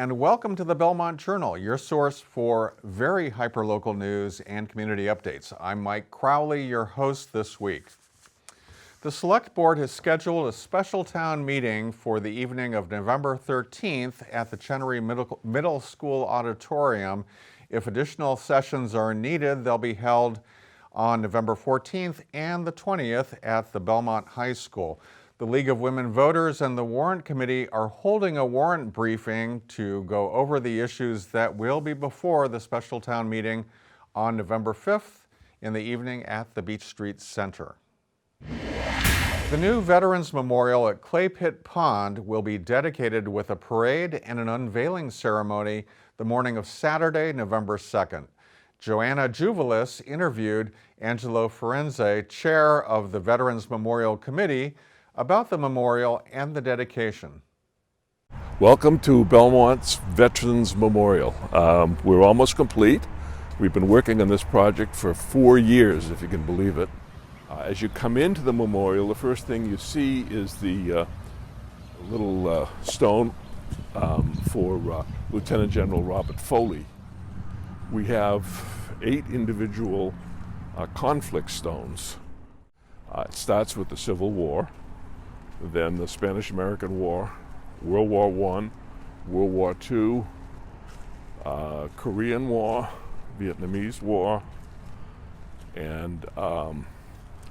and welcome to the Belmont Journal, your source for very hyper-local news and community updates. I'm Mike Crowley, your host this week. The Select Board has scheduled a special town meeting for the evening of November 13th at the Chenery Middle School Auditorium. If additional sessions are needed, they'll be held on November 14th and the 20th at the Belmont High School. The League of Women Voters and the Warrant Committee are holding a warrant briefing to go over the issues that will be before the special town meeting on November 5th in the evening at the Beach Street Center. The new Veterans Memorial at Clay Pit Pond will be dedicated with a parade and an unveiling ceremony the morning of Saturday, November 2nd. Joanna Juvelis interviewed Angelo Firenze, chair of the Veterans Memorial Committee, about the memorial and the dedication. Welcome to Belmont's Veterans Memorial. We're almost complete. We've been working on this project for 4 years, if you can believe it. As you come into the memorial, the first thing you see is the little stone for Lieutenant General Robert Foley. We have 8 individual conflict stones. It starts with the Civil War, then the Spanish-American War, World War I, World War II, Korean War, Vietnamese War, and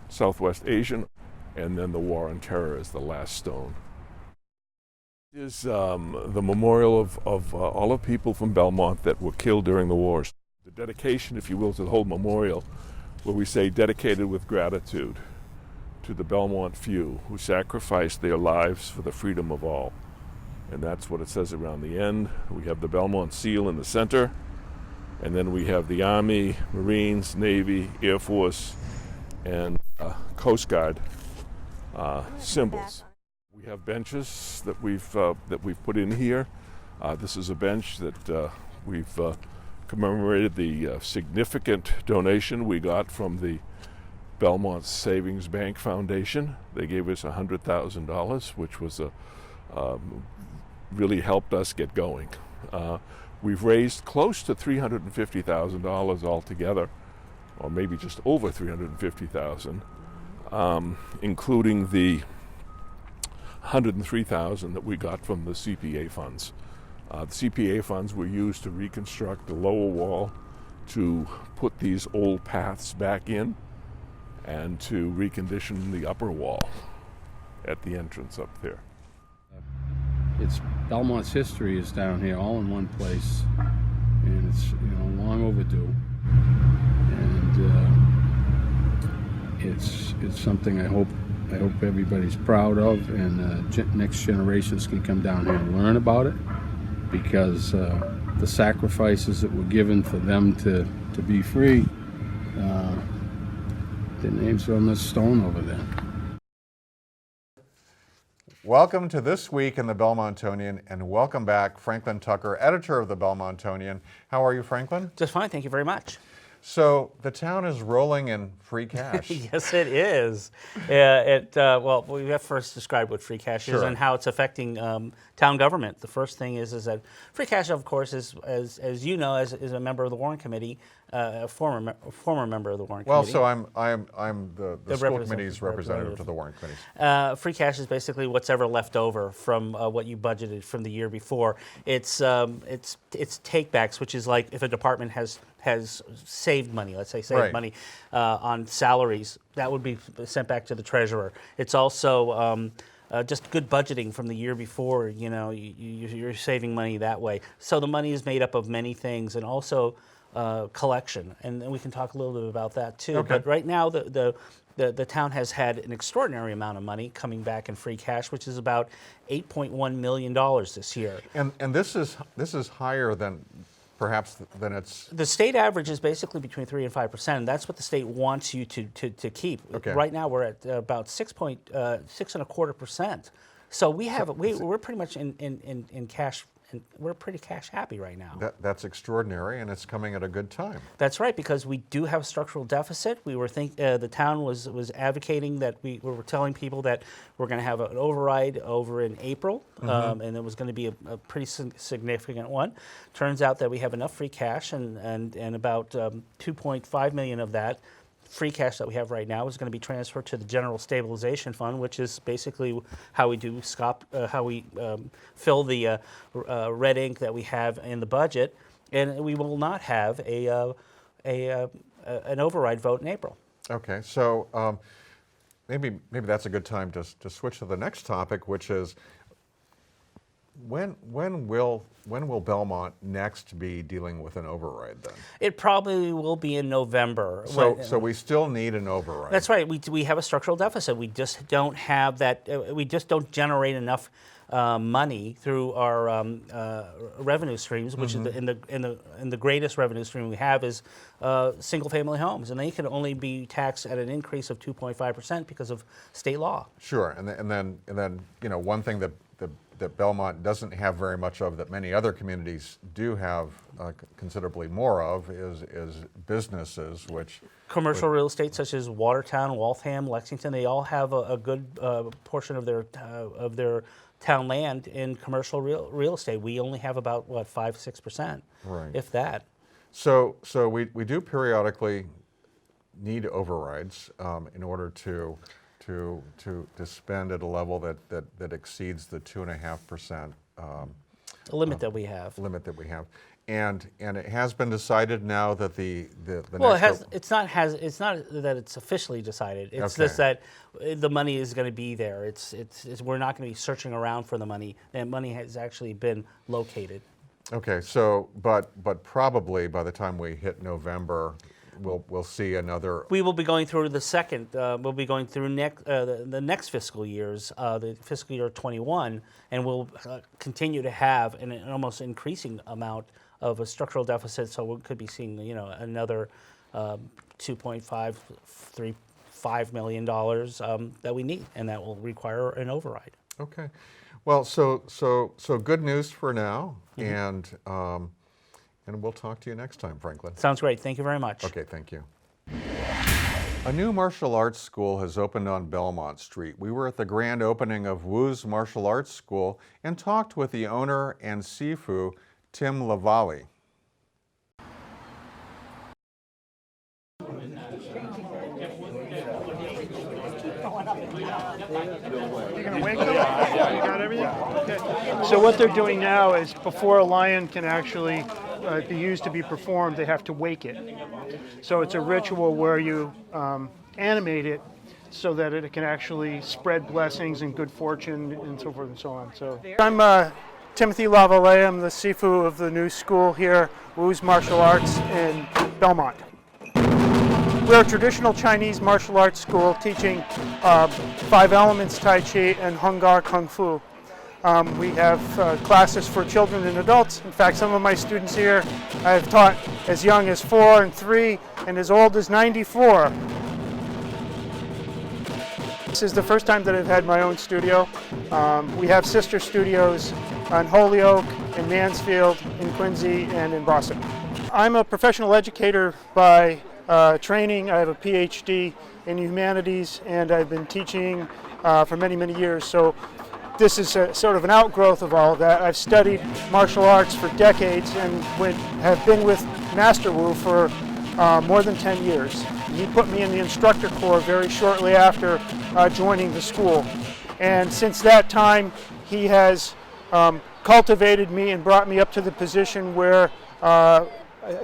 Southwest Asian, and then the War on Terror is the last stone. It is the memorial of all the people from Belmont that were killed during the wars. The dedication, if you will, to the whole memorial, where we say dedicated with gratitude to the Belmont few who sacrificed their lives for the freedom of all. And that's what it says around the end. We have the Belmont seal in the center, and then we have the Army, Marines, Navy, Air Force, and Coast Guard symbols. We have benches that we've put in here. This is a bench that we've commemorated the significant donation we got from the Belmont Savings Bank Foundation. They gave us $100,000, which was really helped us get going. We've raised close to $350,000 altogether, or maybe just over $350,000, including the $103,000 that we got from the CPA funds. The CPA funds were used to reconstruct the lower wall, to put these old paths back in, and to recondition the upper wall at the entrance up there. It's Belmont's history is down here, all in one place, and it's long overdue. And it's something I hope everybody's proud of, and next generations can come down here and learn about it, because the sacrifices that were given for them to be free, their names are on this stone over there. Welcome to This Week in the Belmontonian, and welcome back, Franklin Tucker, editor of the Belmontonian. How are you, Franklin? Just fine, thank you very much. So the town is rolling in free cash. Yes, it is. Well, we have first described what free cash is and how it's affecting town government. The first thing is that free cash, of course, is as you know, as a member of the Warrant Committee, a former member of the Warrant Committee. Well, so I'm the school committee's representative to the Warrant Committee. Free cash is basically what's ever left over from what you budgeted from the year before. It's takebacks, which is like if a department has saved money, let's say saved money on salaries, that would be sent back to the treasurer. It's also just good budgeting from the year before. You're saving money that way. So the money is made up of many things, and also collection, and we can talk a little bit about that too. Okay. But right now, the town has had an extraordinary amount of money coming back in free cash, which is about $8.1 million this year. And this is higher than perhaps than it's... The state average is basically between 3% and 5%, and that's what the state wants you to keep. Okay. Right now we're at about 6.25%. So we're pretty much in cash and we're pretty cash happy right now. That's extraordinary, and it's coming at a good time. That's right, because we do have a structural deficit. We were the town was advocating that we were telling people that we're going to have an override over in April, and it was going to be a pretty significant one. Turns out that we have enough free cash, and about 2.5 million of that free cash that we have right now is going to be transferred to the General Stabilization Fund, which is basically how we fill the red ink that we have in the budget, and we will not have an override vote in April. Okay, so maybe that's a good time to switch to the next topic, which is when will Belmont next be dealing with an override then? It probably will be in November. So we still need an override. That's right. We have a structural deficit. We just don't have that. We just don't generate enough money through our revenue streams, which is in the greatest revenue stream we have is single-family homes, and they can only be taxed at an increase of 2.5% because of state law. Sure, and then one thing that Belmont doesn't have very much of that many other communities do have considerably more of is businesses, which commercial real estate such as Watertown, Waltham, Lexington, they all have a good portion of their town land in commercial real estate. We only have about 5-6%, right, if that. So we do periodically need overrides in order to spend at a level that exceeds the 2.5% limit that we have. And it has been decided now that the well, next it's not that it's officially decided. It's Okay. just that the money is going to be there. It's we're not going to be searching around for the money. That money has actually been located. Okay, so but probably by the time we hit November, we'll see another. We will be going through the second. We'll be going through the next fiscal years, the fiscal year 21, and we'll continue to have an almost increasing amount of a structural deficit. So we could be seeing another $2.5 million that we need, and that will require an override. Okay, well, so good news for now, and we'll talk to you next time, Franklin. Sounds great. Thank you very much. Okay, thank you. A new martial arts school has opened on Belmont Street. We were at the grand opening of Wu's Martial Arts School and talked with the owner and Sifu, Tim Lavalli. You're going to wake them? You got everything? Okay. So what they're doing now is before a lion can actually be used to be performed, they have to wake it. So it's a ritual where you animate it so that it can actually spread blessings and good fortune and so forth and so on. So I'm Timothy Lavallee. I'm the Sifu of the new school here, Wu's Martial Arts in Belmont. We're a traditional Chinese martial arts school teaching 5 elements Tai Chi and Hung Gar Kung Fu. We have classes for children and adults. In fact, some of my students here I've taught as young as 4 and 3 and as old as 94. This is the first time that I've had my own studio. We have sister studios in Holyoke, in Mansfield, in Quincy, and in Boston. I'm a professional educator by training. I have a PhD in humanities, and I've been teaching for many, many years. So this is sort of an outgrowth of all of that. I've studied martial arts for decades and have been with Master Wu for more than 10 years. He put me in the instructor corps very shortly after joining the school. And since that time, he has cultivated me and brought me up to the position where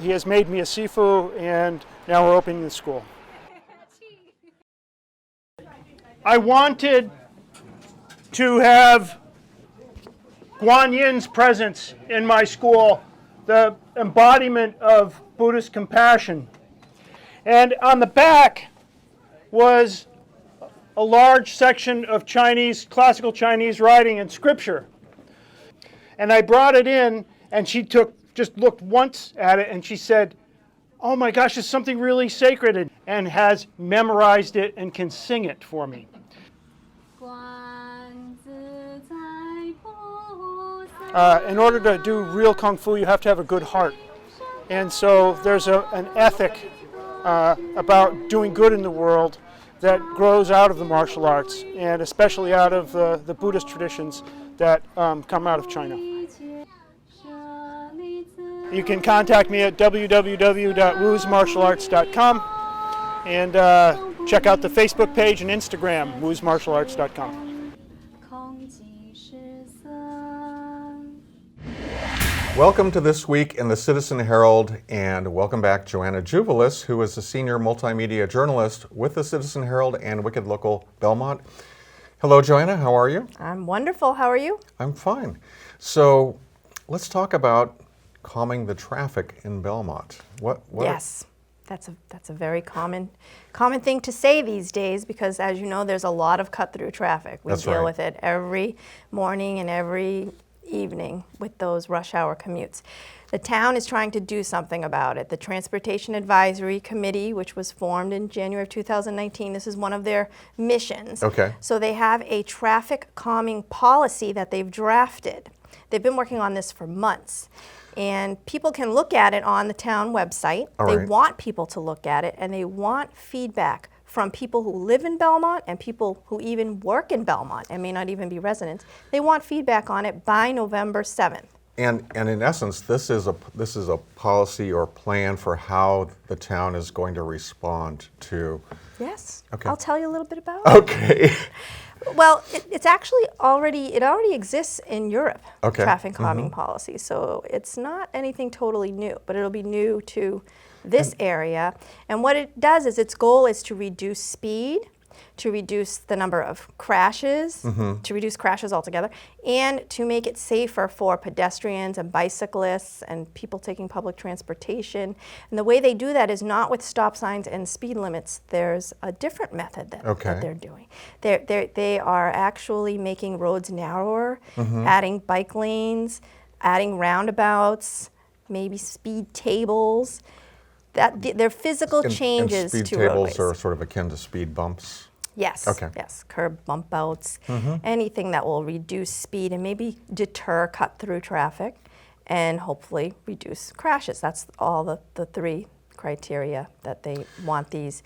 he has made me a Sifu, and now we're opening the school. I wanted to have Guan Yin's presence in my school, the embodiment of Buddhist compassion. And on the back was a large section of classical Chinese writing and scripture. And I brought it in, and she just looked once at it, and she said, "Oh my gosh, it's something really sacred," and has memorized it and can sing it for me. in order to do real Kung Fu, you have to have a good heart. And so there's an ethic about doing good in the world that grows out of the martial arts, and especially out of the Buddhist traditions that come out of China. You can contact me at www.woosmartialarts.com and check out the Facebook page and Instagram, woosmartialarts.com. Welcome to This Week in the Citizen Herald, and welcome back Joanna Juvelis, who is a senior multimedia journalist with the Citizen Herald and Wicked Local Belmont. Hello, Joanna. How are you? I'm wonderful. How are you? I'm fine. So let's talk about calming the traffic in Belmont. What Yes, that's a very common thing to say these days, because as you know, there's a lot of cut-through traffic. We That's deal right. with it every morning and every evening with those rush hour commutes. The town is trying to do something about it. The Transportation Advisory Committee, which was formed in January of 2019, this is one of their missions. Okay. So they have a traffic calming policy that they've drafted. They've been working on this for months. And people can look at it on the town website. All They right. want people to look at it, and they want feedback from people who live in Belmont and people who even work in Belmont and may not even be residents. They want feedback on it by November 7th. And in essence, this is a policy or plan for how the town is going to respond to. Yes, Okay. I'll tell you a little bit about it. Okay. Well, it already exists in Europe, Okay. traffic calming policy. So it's not anything totally new, but it'll be new to this area. And what it does is its goal is to reduce speed, to reduce the number of crashes, to reduce crashes altogether, and to make it safer for pedestrians and bicyclists and people taking public transportation. And the way they do that is not with stop signs and speed limits. There's a different method that they're doing. They are actually making roads narrower, adding bike lanes, adding roundabouts, maybe speed tables. They're physical changes and speed to tables roadways. are sort of akin to speed bumps. Yes, Okay. yes, curb bump outs, anything that will reduce speed and maybe deter cut-through traffic and hopefully reduce crashes. That's all the three criteria that they want these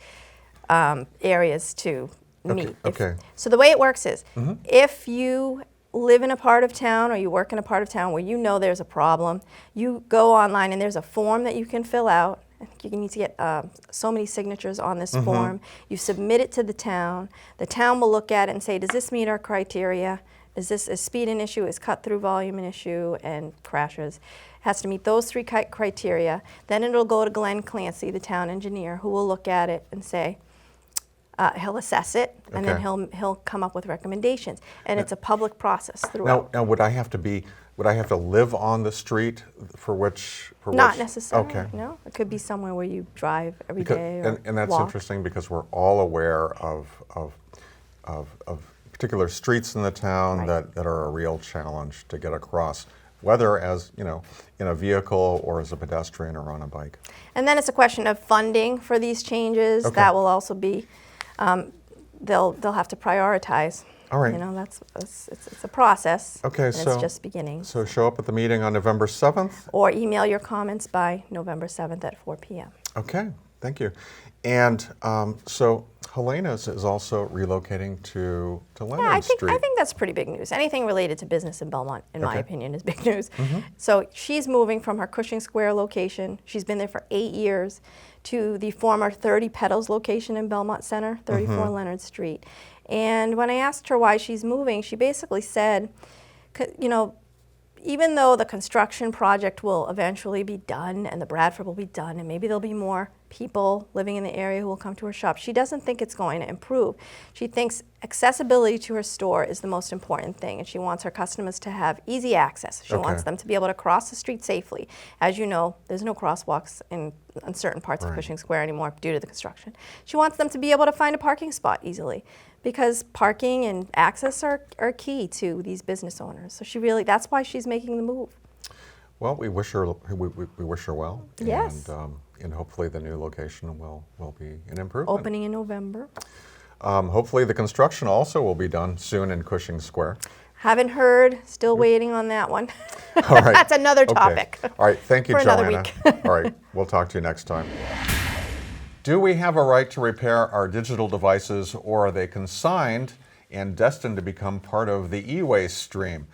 areas to meet. Okay. So the way it works is, if you live in a part of town or you work in a part of town where you know there's a problem, you go online and there's a form that you can fill out. You need to get so many signatures on this form. You submit it to the town. The town will look at it and say, does this meet our criteria? Is speed an issue? Is cut-through volume an issue? And crashes. It has to meet those three criteria. Then it'll go to Glenn Clancy, the town engineer, who will look at it and say, he'll assess it, and then Okay. he'll come up with recommendations. And it's a public process throughout. Now, would I have to live on the street for which? Not necessarily. Okay. No, it could be somewhere where you drive every Because, day or and that's walk. interesting because we're all aware of particular streets in the town Right. that are a real challenge to get across, whether as in a vehicle or as a pedestrian or on a bike. And then it's a question of funding for these changes. Okay. That will also be, they'll have to prioritize. All right. It's a process. Okay, and so it's just beginning. So show up at the meeting on November 7th. Or email your comments by November 7th at 4 p.m. Okay, thank you. And so Helena is also relocating to Leonard Yeah, I Street. think that's pretty big news. Anything related to business in Belmont, in my Okay. opinion, is big news. So she's moving from her Cushing Square location. She's been there for 8 years to the former 30 Petals location in Belmont Center, 34 Leonard Street. And when I asked her why she's moving, she basically said, even though the construction project will eventually be done and the Bradford will be done and maybe there'll be more people living in the area who will come to her shop, she doesn't think it's going to improve. She thinks accessibility to her store is the most important thing, and she wants her customers to have easy access. She wants them to be able to cross the street safely. As you know, there's no crosswalks in certain parts of Cushing Square anymore due to the construction. She wants them to be able to find a parking spot easily, because parking and access are key to these business owners. So that's why she's making the move. Well, we wish her well. Yes. And hopefully the new location will be an improvement. Opening in November. Hopefully the construction also will be done soon in Cushing Square. Haven't heard, still waiting on that one. All right. That's another Okay. topic. All right, thank you, For another Joanna. week. All right, we'll talk to you next time. Do we have a right to repair our digital devices, or are they consigned and destined to become part of the e-waste stream?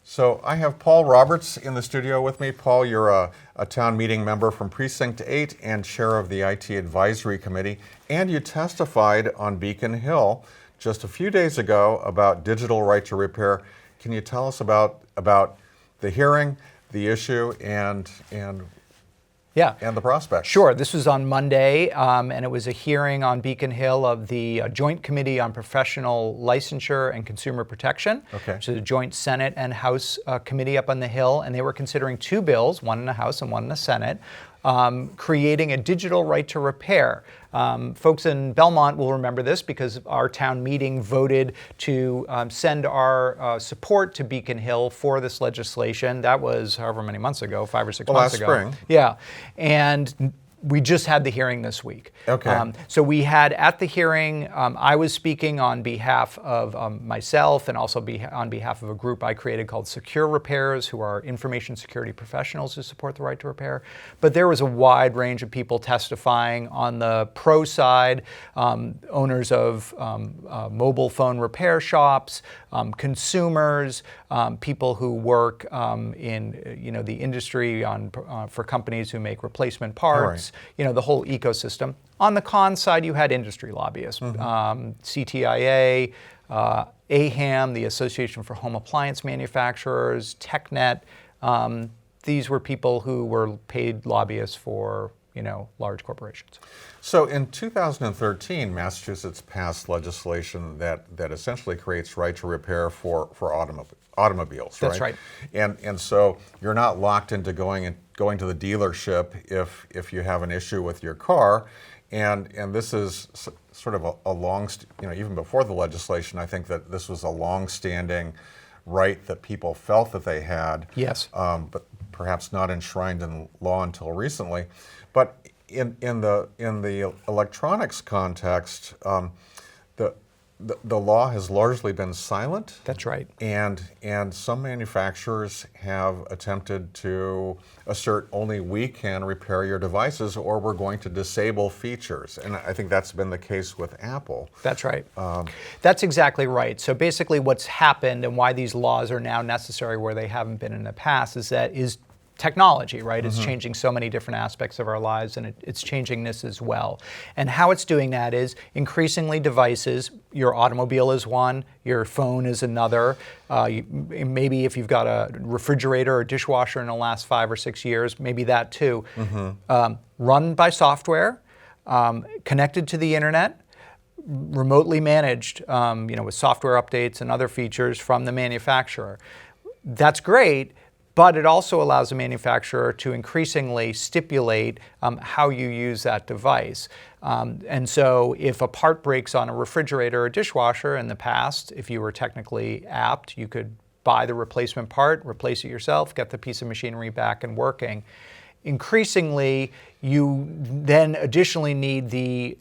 So I have Paul Roberts in the studio with me. Paul, you're a town meeting member from Precinct 8 and chair of the IT Advisory Committee, and you testified on Beacon Hill just a few days ago about digital right to repair. Can you tell us about the hearing, the issue, and the prospects? Sure. This was on Monday, and it was a hearing on Beacon Hill of the Joint Committee on Professional Licensure and Consumer Protection, which is a joint Senate and House committee up on the Hill, and they were considering two bills, one in the House and one in the Senate, creating a digital right to repair. Folks in Belmont will remember this because our town meeting voted to send our support to Beacon Hill for this legislation. That was however many months ago, 5 or 6 months ago. Last spring. Yeah, and we just had the hearing this week. Okay. So we had at the hearing, I was speaking on behalf of myself and also on behalf of a group I created called Secure Repairs, who are information security professionals who support the right to repair. But there was a wide range of people testifying on the pro side, owners of mobile phone repair shops, consumers, people who work in the industry for companies who make replacement parts. The whole ecosystem. On the con side, you had industry lobbyists, CTIA, AHAM, the Association for Home Appliance Manufacturers, TechNet. These were people who were paid lobbyists for large corporations. So in 2013, Massachusetts passed legislation that essentially creates right to repair for automobiles, right? That's right. And so you're not locked into going to the dealership if you have an issue with your car. And this is sort of a long, even before the legislation, I think that this was a long-standing right that people felt that they had. Yes. But perhaps not enshrined in law until recently. But in the electronics context, the law has largely been silent. That's right. And some manufacturers have attempted to assert only we can repair your devices, or we're going to disable features. And I think that's been the case with Apple. That's right. That's exactly right. So basically what's happened and why these laws are now necessary where they haven't been in the past is technology, right? It's changing so many different aspects of our lives, and it's changing this as well. And how it's doing that is increasingly devices. Your automobile is one, your phone is another. Maybe if you've got a refrigerator or dishwasher in the last 5 or 6 years, maybe that too. Run by software, connected to the internet, remotely managed, with software updates and other features from the manufacturer. That's great. But it also allows the manufacturer to increasingly stipulate how you use that device. And so if a part breaks on a refrigerator or dishwasher in the past, if you were technically apt, you could buy the replacement part, replace it yourself, get the piece of machinery back and working. Increasingly, you then additionally need the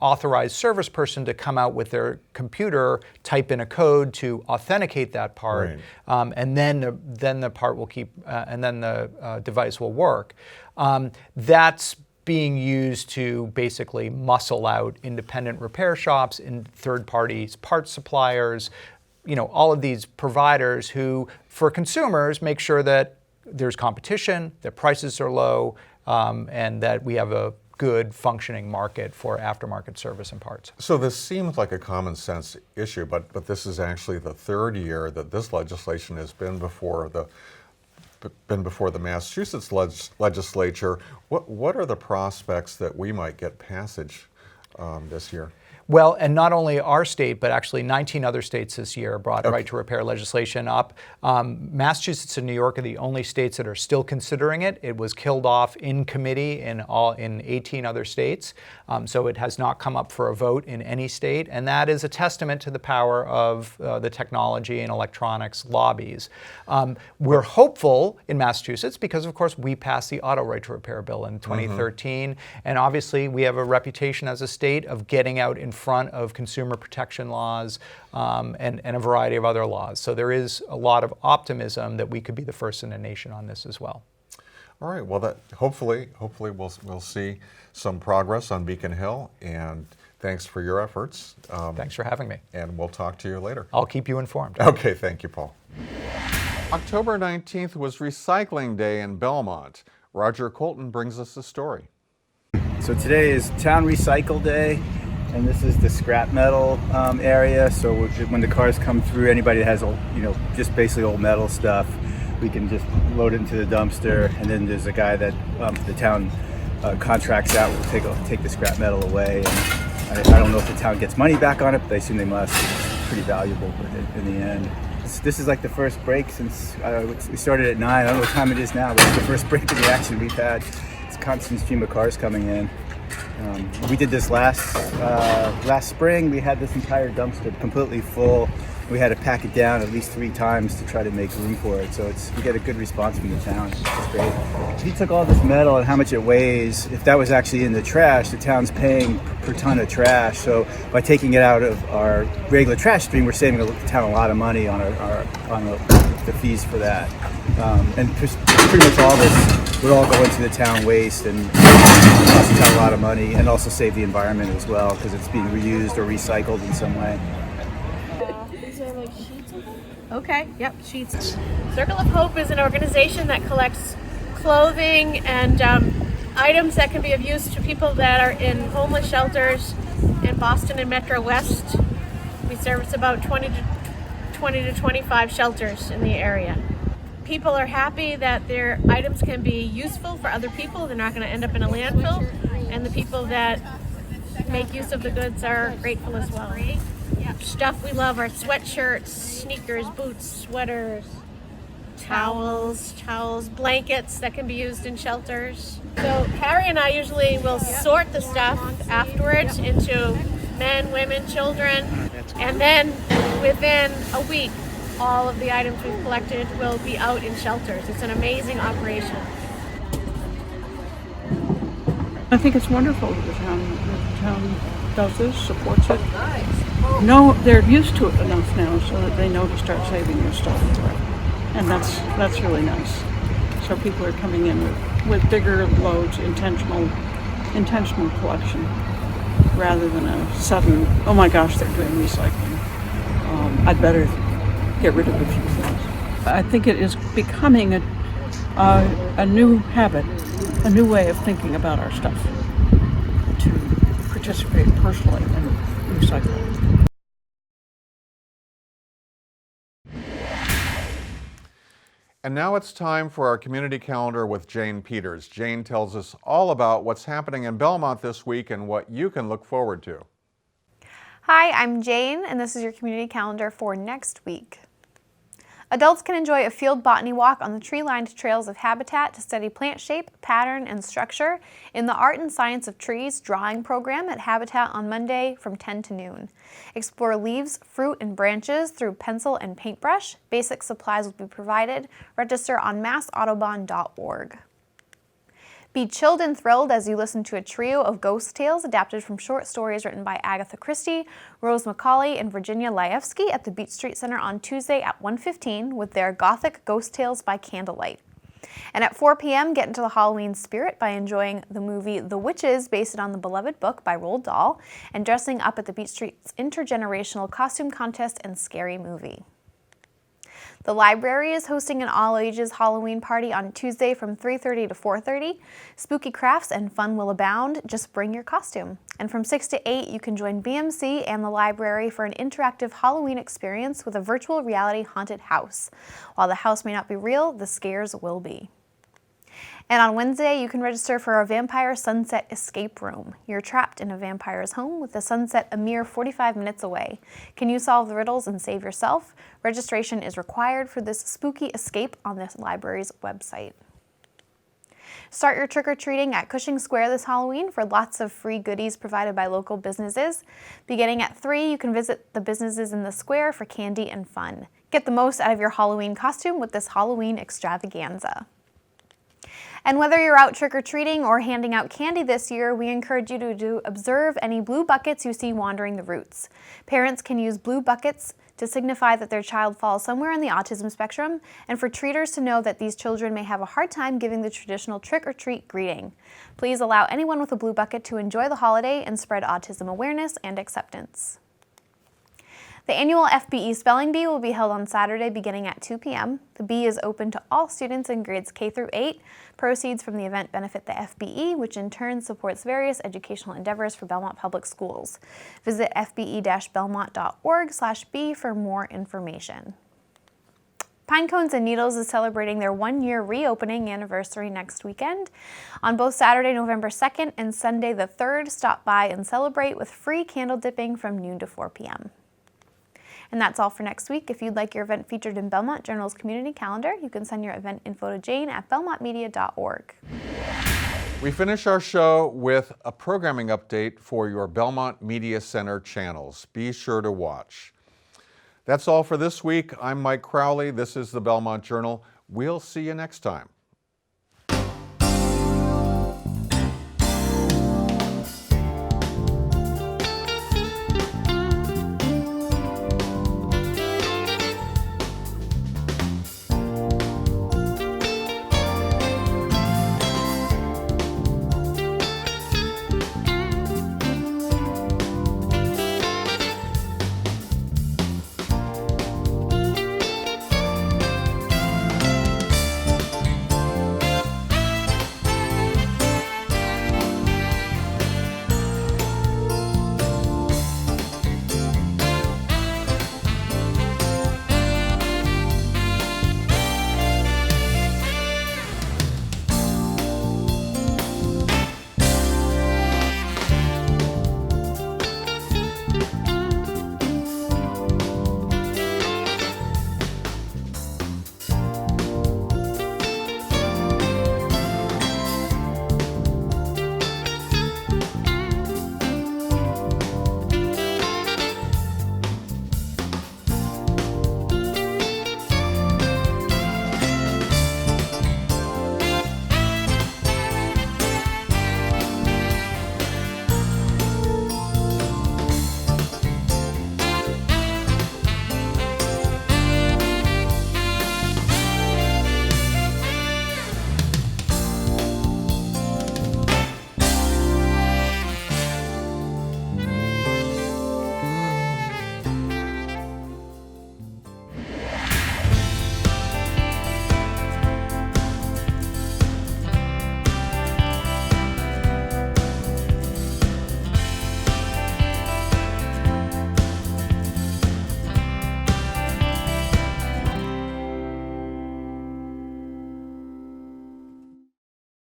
authorized service person to come out with their computer, type in a code to authenticate that part, and then the part will keep, and then the device will work. That's being used to basically muscle out independent repair shops and third-party parts suppliers, all of these providers who, for consumers, make sure that there's competition, that prices are low, and that we have a good functioning market for aftermarket service and parts. So this seems like a common sense issue, but this is actually the third year that this legislation has been before the Massachusetts legislature. What are the prospects that we might get passage this year? Well, and not only our state, but actually 19 other states this year brought right to repair legislation up. Massachusetts and New York are the only states that are still considering it. It was killed off in committee in 18 other states, so it has not come up for a vote in any state, and that is a testament to the power of the technology and electronics lobbies. We're hopeful in Massachusetts because, of course, we passed the auto right to repair bill in 2013, and obviously we have a reputation as a state of getting out in front of consumer protection laws and a variety of other laws. So there is a lot of optimism that we could be the first in the nation on this as well. All right. Well, that hopefully we'll see some progress on Beacon Hill, and thanks for your efforts. Thanks for having me. And we'll talk to you later. I'll keep you informed. Okay. Thank you, Paul. October 19th was Recycling Day in Belmont. Roger Colton brings us the story. So today is Town Recycle Day, and this is the scrap metal area. So when the cars come through, anybody that has old, just basically old metal stuff, we can just load it into the dumpster, and then there's a guy that the town contracts out will take the scrap metal away. And I don't know if the town gets money back on it, but I assume they must. It's pretty valuable in the end. This is like the first break since we started at 9. I don't know what time it is now, but it's the first break in the action we've had. It's a constant stream of cars coming in. We did this last spring. We had this entire dumpster completely full. We had to pack it down at least 3 times to try to make room for it. So we get a good response from the town. It's great. He took all this metal and how much it weighs. If that was actually in the trash, the town's paying per ton of trash. So by taking it out of our regular trash stream, we're saving the town a lot of money on the fees for that. And pretty much all this would all go into the town waste and cost the town a lot of money, and also save the environment as well because it's being reused or recycled in some way. Okay, yep, sheets. Circle of Hope is an organization that collects clothing and items that can be of use to people that are in homeless shelters in Boston and Metro West. We service about 20 to 25 shelters in the area. People are happy that their items can be useful for other people. They're not going to end up in a landfill. And the people that make use of the goods are grateful as well. Stuff we love are sweatshirts, sneakers, boots, sweaters, towels, blankets that can be used in shelters. So Harry and I usually will sort the stuff afterwards into men, women, children, and then within a week, all of the items we've collected will be out in shelters. It's an amazing operation. I think it's wonderful that the town does this, supports it. No, they're used to it enough now so that they know to start saving their stuff. And that's really nice. So people are coming in with bigger loads, intentional collection, rather than a sudden, oh my gosh, they're doing recycling. I'd better get rid of a few things. I think it is becoming a new habit, a new way of thinking about our stuff, to participate personally in recycling. And now it's time for our community calendar with Jane Peters. Jane tells us all about what's happening in Belmont this week and what you can look forward to. Hi, I'm Jane, and this is your community calendar for next week. Adults can enjoy a field botany walk on the tree-lined trails of Habitat to study plant shape, pattern, and structure in the Art and Science of Trees drawing program at Habitat on Monday from 10 to noon. Explore leaves, fruit, and branches through pencil and paintbrush. Basic supplies will be provided. Register on massautobahn.org. Be chilled and thrilled as you listen to a trio of ghost tales adapted from short stories written by Agatha Christie, Rose Macaulay, and Virginia Laevsky at the Beach Street Center on Tuesday at 1:15 with their Gothic Ghost Tales by Candlelight. And at 4 p.m., get into the Halloween spirit by enjoying the movie The Witches, based on the beloved book by Roald Dahl, and dressing up at the Beach Street's intergenerational costume contest and scary movie. The library is hosting an all-ages Halloween party on Tuesday from 3:30 to 4:30. Spooky crafts and fun will abound. Just bring your costume. And from 6 to 8, you can join BMC and the library for an interactive Halloween experience with a virtual reality haunted house. While the house may not be real, the scares will be. And on Wednesday, you can register for a Vampire Sunset Escape Room. You're trapped in a vampire's home with the sunset a mere 45 minutes away. Can you solve the riddles and save yourself? Registration is required for this spooky escape on the library's website. Start your trick-or-treating at Cushing Square this Halloween for lots of free goodies provided by local businesses. Beginning at 3, you can visit the businesses in the square for candy and fun. Get the most out of your Halloween costume with this Halloween extravaganza. And whether you're out trick-or-treating or handing out candy this year, we encourage you to observe any blue buckets you see wandering the routes. Parents can use blue buckets to signify that their child falls somewhere on the autism spectrum, and for treaters to know that these children may have a hard time giving the traditional trick-or-treat greeting. Please allow anyone with a blue bucket to enjoy the holiday and spread autism awareness and acceptance. The annual FBE Spelling Bee will be held on Saturday beginning at 2 p.m. The bee is open to all students in grades K through 8. Proceeds from the event benefit the FBE, which in turn supports various educational endeavors for Belmont Public Schools. Visit fbe-belmont.org/bee for more information. Pine Cones and Needles is celebrating their 1-year reopening anniversary next weekend. On both Saturday, November 2nd and Sunday the 3rd, stop by and celebrate with free candle dipping from noon to 4 p.m. And that's all for next week. If you'd like your event featured in Belmont Journal's community calendar, you can send your event info to Jane at belmontmedia.org. We finish our show with a programming update for your Belmont Media Center channels. Be sure to watch. That's all for this week. I'm Mike Crowley. This is the Belmont Journal. We'll see you next time.